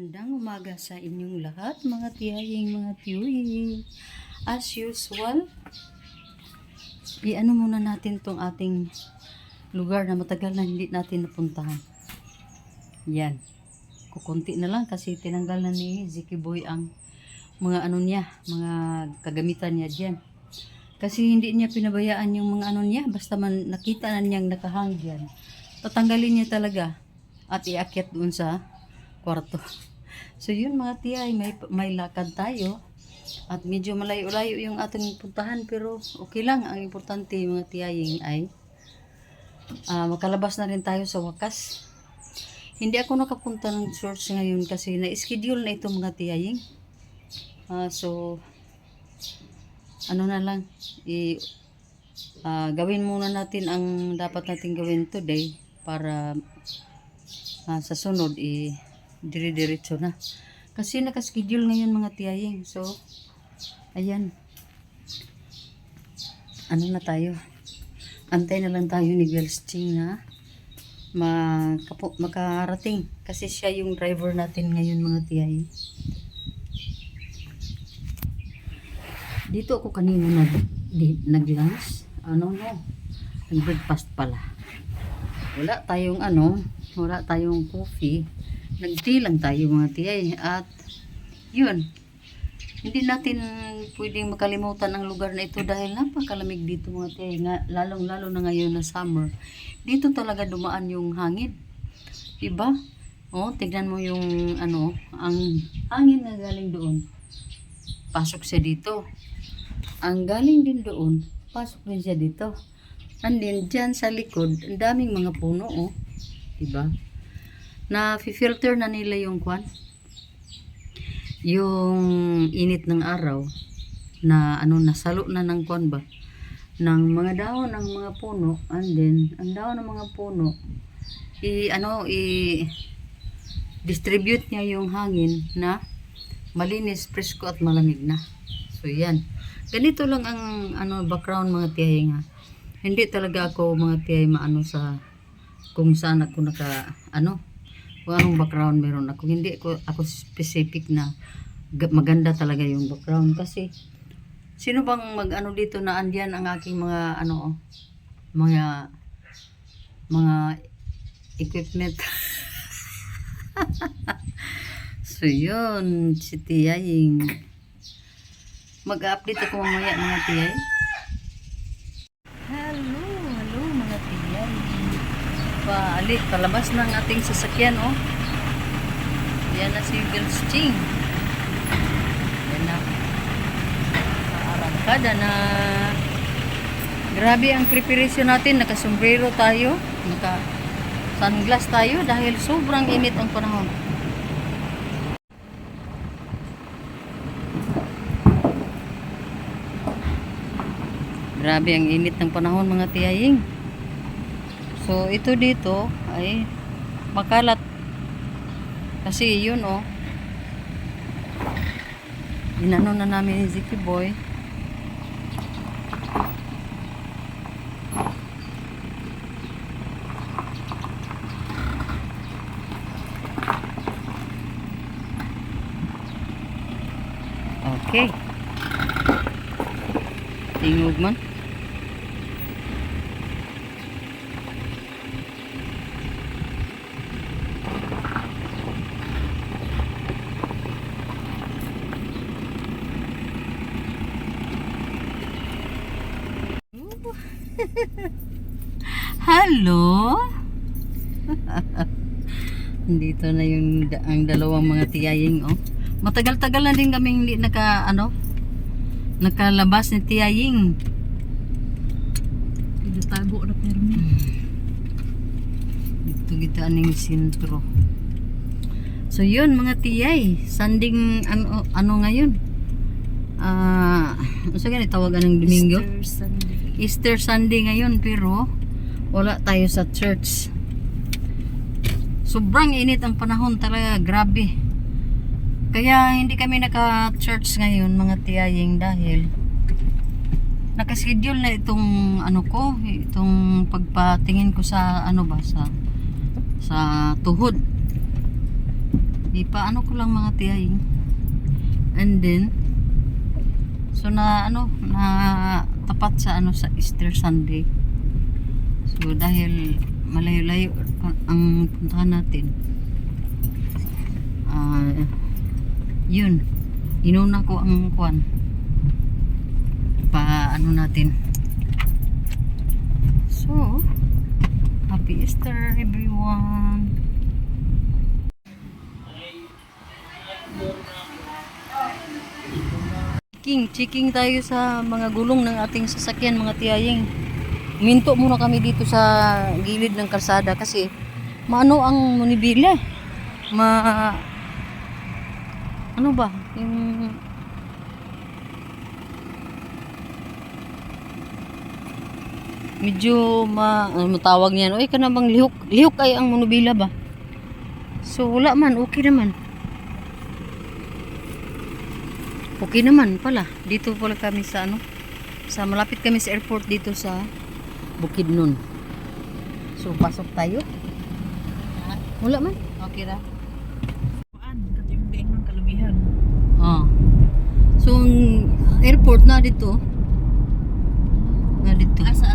Magandang umaga sa inyong lahat, mga tiyaying, mga tiyuyi. As usual, i-ano muna natin tong ating lugar na matagal na hindi natin napuntahan. Yan. Kukunti na lang kasi tinanggal na ni Ziki Boy ang mga ano niya, mga kagamitan niya dyan. Kasi hindi niya pinabayaan yung mga ano niya, basta man nakita na niyang nakahang dyan. Tatanggalin niya talaga at iakyat doon sa kwarto. So yun mga tiyay, may lakad tayo at medyo malayo-layo yung ating puntahan, pero okay lang. Ang importante mga tiyaying ay makalabas na rin tayo sa wakas. Hindi ako nakapunta ng church ngayon kasi na-schedule na ito mga tiyaying. So ano na lang, gawin muna natin ang dapat natin gawin today para sa sunod dire-diretso na. Kasi naka-schedule ngayon mga tiyaying. So, ayan. Ano na tayo? Antay na lang tayo ni Gelsting na makarating. Kasi siya yung driver natin ngayon mga tiyaying. Dito ako kanina nag-lunch. Nag-breakfast pala. Wala tayong coffee. Nag-tea lang tayo mga tiyay. At yun, hindi natin pwedeng makalimutan ang lugar na ito dahil napakalamig dito mga tiyay. Lalong-lalo na ngayon na summer. Dito talaga dumaan yung hangin. Diba? Tignan mo yung ang hangin na galing doon. Pasok siya dito. Ang galing din doon, pasok din siya dito. And then, dyan sa likod, ang daming mga puno, diba? Na-filter na nila yung init ng araw na nasalo na ng ba? Ng mga dahon ng mga puno. And then, ang dahon ng mga puno, distribute niya yung hangin na malinis, presko at malamig na. So, yan. Ganito lang ang background mga tiyay nga. Hindi talaga ako mga tiyay sa kung saan ako kung anong background meron ako. Hindi ako specific na maganda talaga yung background. Kasi sino bang dito na andyan ang aking mga mga equipment. So yun, si tiyaying. Mag-update ako mamaya mga tiyay. Hello mga tiyay. Palabas ng ating sasakyan, Yan na si Gelsting. Yan na. Arangkada na. Grabe ang preparation natin. Naka-sombrero tayo. Naka-sunglass tayo dahil sobrang init ang panahon. Grabe ang init ng panahon mga tiyaying. So ito dito ay makalat. Kasi yun inano na namin ni Ziki Boy. Okay. Tingog man. Hello. Dito na ang dalawang mga tiyaying Matagal-tagal na din kami hindi nakalabas ni tiyaying. Dito tago na pero dito kita aning sentro. So yun mga tiyay, sanding ngayon. Ano tawagan ng Domingo? Easter Sunday ngayon, pero wala tayo sa church. Sobrang init ang panahon talaga, grabe. Kaya hindi kami naka-church ngayon mga tiyaying dahil nakaschedule na itong itong pagpatingin ko sa sa tuhod. Ipaano ko lang mga tiyahing. And then, so na tapat sa sa Easter Sunday. So dahil malayo-layo ang puntahan natin. Yun. Inuna ko ang kwan. Natin. So, happy Easter everyone. Checking tayo sa mga gulong ng ating sasakyan mga tiyaying. Minto muna kami dito sa gilid ng kalsada kasi maano ang munibila. Ano ba? Yung medyo matawag niyan. Oy, kana bang lihok ay ang monobila ba? So wala man, okay naman. Okay naman pala. Dito pala kami sa sa malapit kami sa airport dito sa Bukidnon. So pasok tayo. Wala man. Okay ra. Katimbing ng kalubihan. So airport na dito. Na dito. Asa?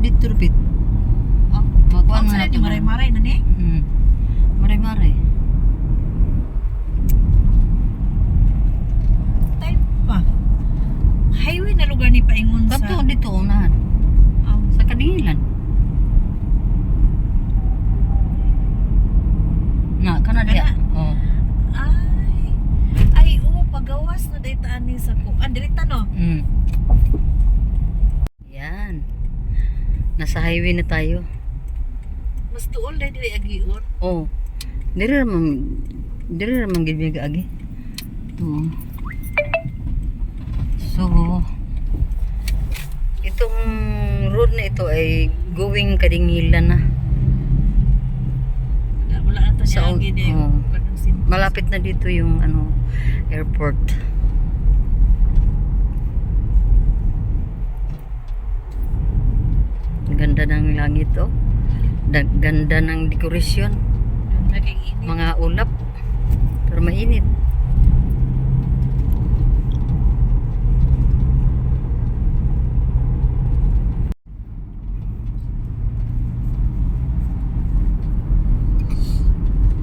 Dito dapit. Makuha na natin. Maray-maray na ni? Maray-maray. Time pa. Highway na lugar ni paingon sa... Kato dito unahan. Sa Kadingilan. Na, kana diya. Ay, pagawas na daytaan ni sa kuan. Dirita no? Yan. Nasa highway na tayo. Mas tuol dahil dili agion. Dire ramang gid agi. So itong road na ito ay going Kadingilan na. Wala na to So, niya agi dahil malapit na dito yung airport. Ganda ng langit ganda ng dekorasyon. Mga ulap. Pero mainit.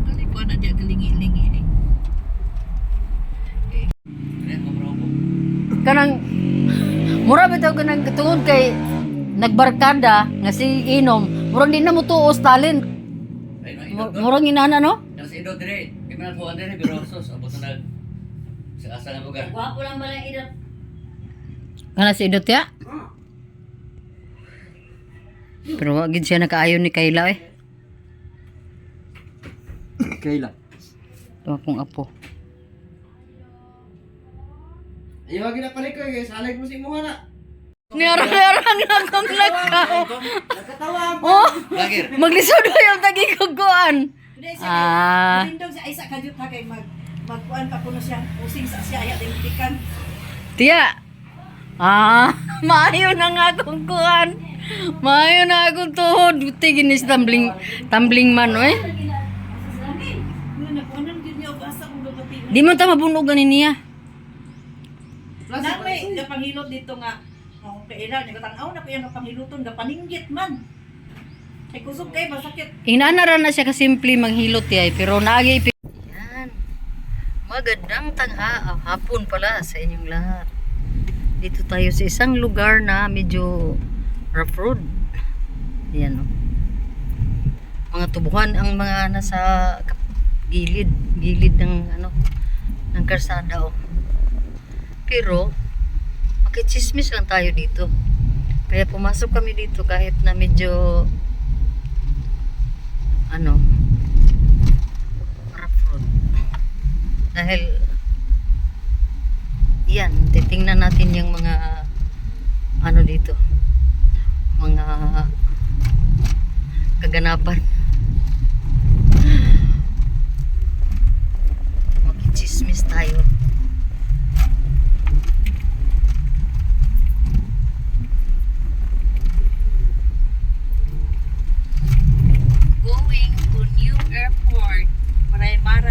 Dali ko na diya galingi-lingi eh. Kanang mura bitaw kanang tungod kay nagbarkada nga si inom murag di na mo tuos talent murag inana no Kasi ido dire, kaya po dire pero sos abot na sa asa nga lugar. wapo lang bala idot kana si idot ya pero wag gid siya nakaayon ni Kayla Kayla. ito akong apo Ayaw gina palik ko guys, halag mo si mo na. nirang na akong lakaw Nakatawa Lagir. maglisod yung tagikuguan Lindog sa isa kajut ha kay magkuan pa kuno siya using sa siya ya dimpikan. tiya maayo na nga akong kuhan maayo na akong tuhod buti ginis tumbling man Nakuanan gyud niya og asa kung gabati. di mo ta mabunog ganin niya Namay gapanghilot dito nga kailan ni katang-aw na ko yang panghiluton gapaninggit man. Ay kusog kay masakit. inanara na siya kasimple manghilot yay pero naagi yan magandang hapon pala sa inyong lahat dito tayo sa isang lugar na medyo rough road yan mga tubuhan ang mga nasa gilid ng ng kalsada pero makichismis lang tayo dito kaya pumasok kami dito kahit na medyo rough road dahil yan titingnan natin yung mga dito mga kaganapan makichismis tayo Going to new airport. Maray-maray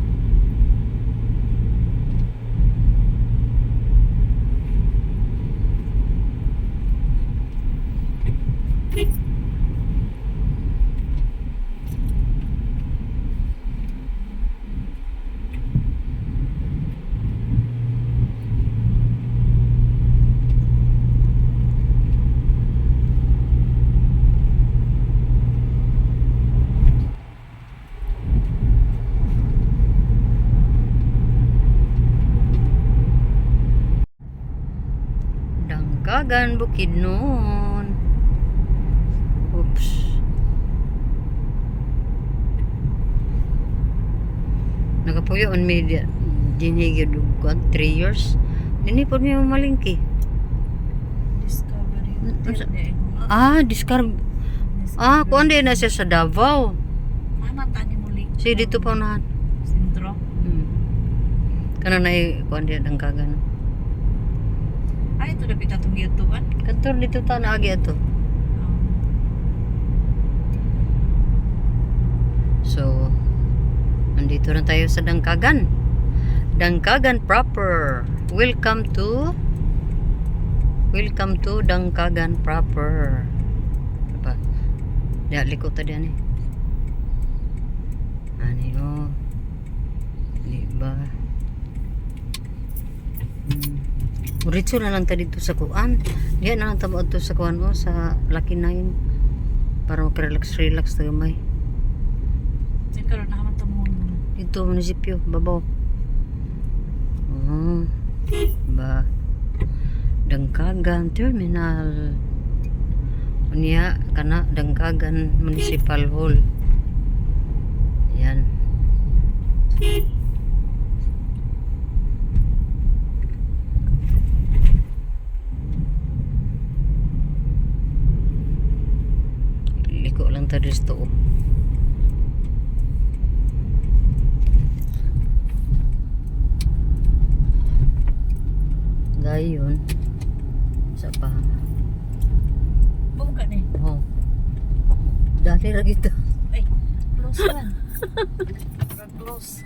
Dangkagan Bukidnon. Oops. Nakapuyo on media. Dinigid og 3 years. Dini po niya malingki. Discovery Hotel. Discard. Kuan din na siya sa Davao. Mama, tani mo link. Si dito pa unahan. Sentro. Kana na kuan din Dangkagan. Ay, ito na pitatong YouTube. Kantor dito ta na agi ato. So, nandito na tayo sa Dangkagan. Dangkagan proper. Welcome to Dangkagan proper. Diba? Diya, likot ta diyan eh. Ani oh. Diba? Uritso na lang ta dito sa kuan. Diyan na lang ta mo sa kuan mo sa Lucky 9 para makarelax ta gamay. Siguro na naman tumulong. Dito munisipyo babaw. Ba Dangkagan Terminal. Unya kana Dangkagan Municipal Hall. Yan. Liko lang ta dito. Gayon. Sa pa. Buka na eh. Oh. Dali ra gito. Ay, close man. Close.